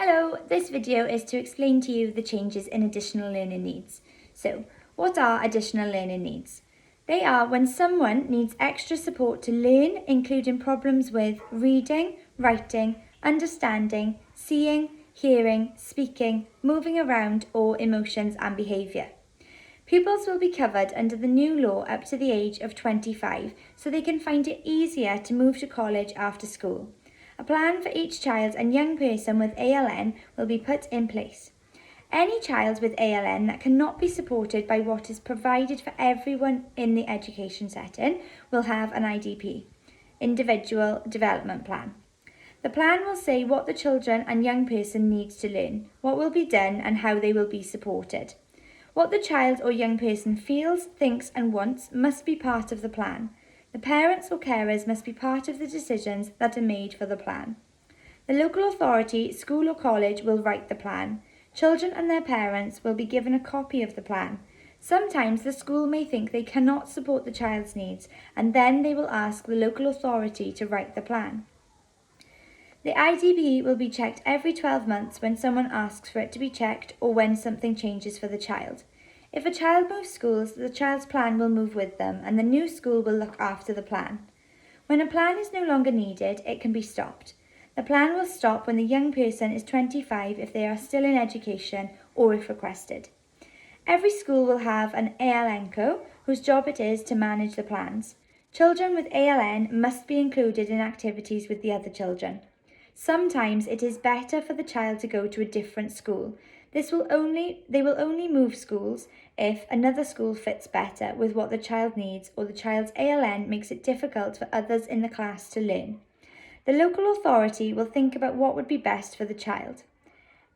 Hello, this video is to explain to you the changes in additional learning needs. So, what are additional learning needs? They are when someone needs extra support to learn, including problems with reading, writing, understanding, seeing, hearing, speaking, moving around, or emotions and behaviour. Pupils will be covered under the new law up to the age of 25, so they can find it easier to move to college after school. A plan for each child and young person with ALN will be put in place. Any child with ALN that cannot be supported by what is provided for everyone in the education setting will have an IDP, Individual Development Plan. The plan will say what the children and young person needs to learn, what will be done and how they will be supported. What the child or young person feels, thinks and wants must be part of the plan. The parents or carers must be part of the decisions that are made for the plan. The local authority, school or college will write the plan. Children and their parents will be given a copy of the plan. Sometimes the school may think they cannot support the child's needs, and then they will ask the local authority to write the plan. The IDP will be checked every 12 months when someone asks for it to be checked or when something changes for the child. If a child moves schools, the child's plan will move with them and the new school will look after the plan. When a plan is no longer needed, it can be stopped. The plan will stop when the young person is 25 if they are still in education or if requested. Every school will have an ALN whose job it is to manage the plans. Children with ALN must be included in activities with the other children. Sometimes it is better for the child to go to a different school. They will only move schools if another school fits better with what the child needs or the child's ALN makes it difficult for others in the class to learn. The local authority will think about what would be best for the child.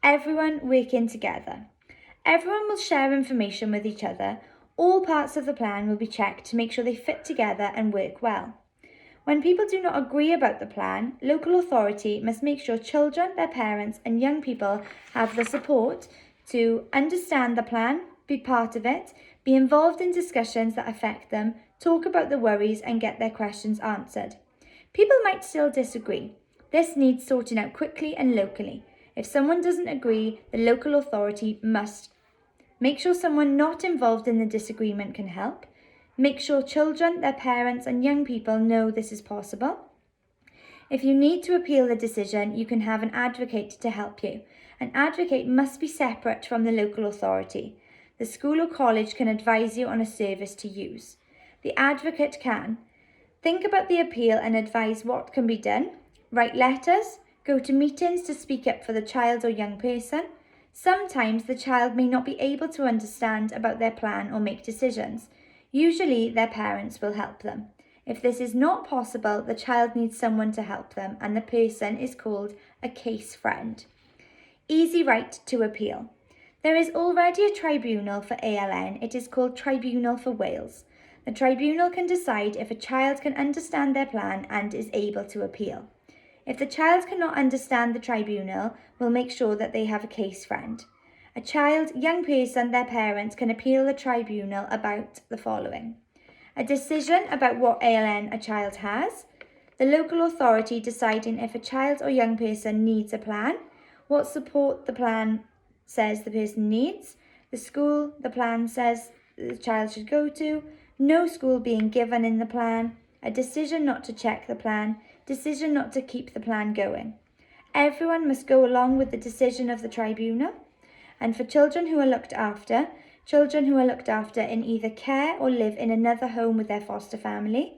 Everyone working together. Everyone will share information with each other. All parts of the plan will be checked to make sure they fit together and work well. When people do not agree about the plan, local authority must make sure children, their parents and young people have the support to understand the plan, be part of it, be involved in discussions that affect them, talk about the worries and get their questions answered. People might still disagree. This needs sorting out quickly and locally. If someone doesn't agree, the local authority must make sure someone not involved in the disagreement can help. Make sure children, their parents and young people know this is possible. If you need to appeal the decision, you can have an advocate to help you. An advocate must be separate from the local authority. The school or college can advise you on a service to use. The advocate can think about the appeal and advise what can be done, write letters, go to meetings to speak up for the child or young person. Sometimes the child may not be able to understand about their plan or make decisions. Usually their parents will help them. If this is not possible, the child needs someone to help them and the person is called a case friend. Easy right to appeal. There is already a tribunal for ALN. It is called Tribunal for Wales. The tribunal can decide if a child can understand their plan and is able to appeal. If the child cannot understand the tribunal, we'll make sure that they have a case friend. A child, young person, their parents can appeal the tribunal about the following: a decision about what ALN a child has, the local authority deciding if a child or young person needs a plan, what support the plan says the person needs, the school the plan says the child should go to, no school being given in the plan, a decision not to check the plan, decision not to keep the plan going. Everyone must go along with the decision of the tribunal. And for children who are looked after in either care or live in another home with their foster family.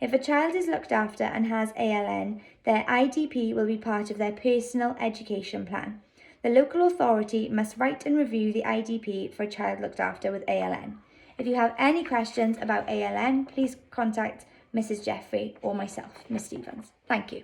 If a child is looked after and has ALN, their IDP will be part of their personal education plan. The local authority must write and review the IDP for a child looked after with ALN. If you have any questions about ALN, please contact Mrs. Jeffrey or myself, Miss Stevens. Thank you.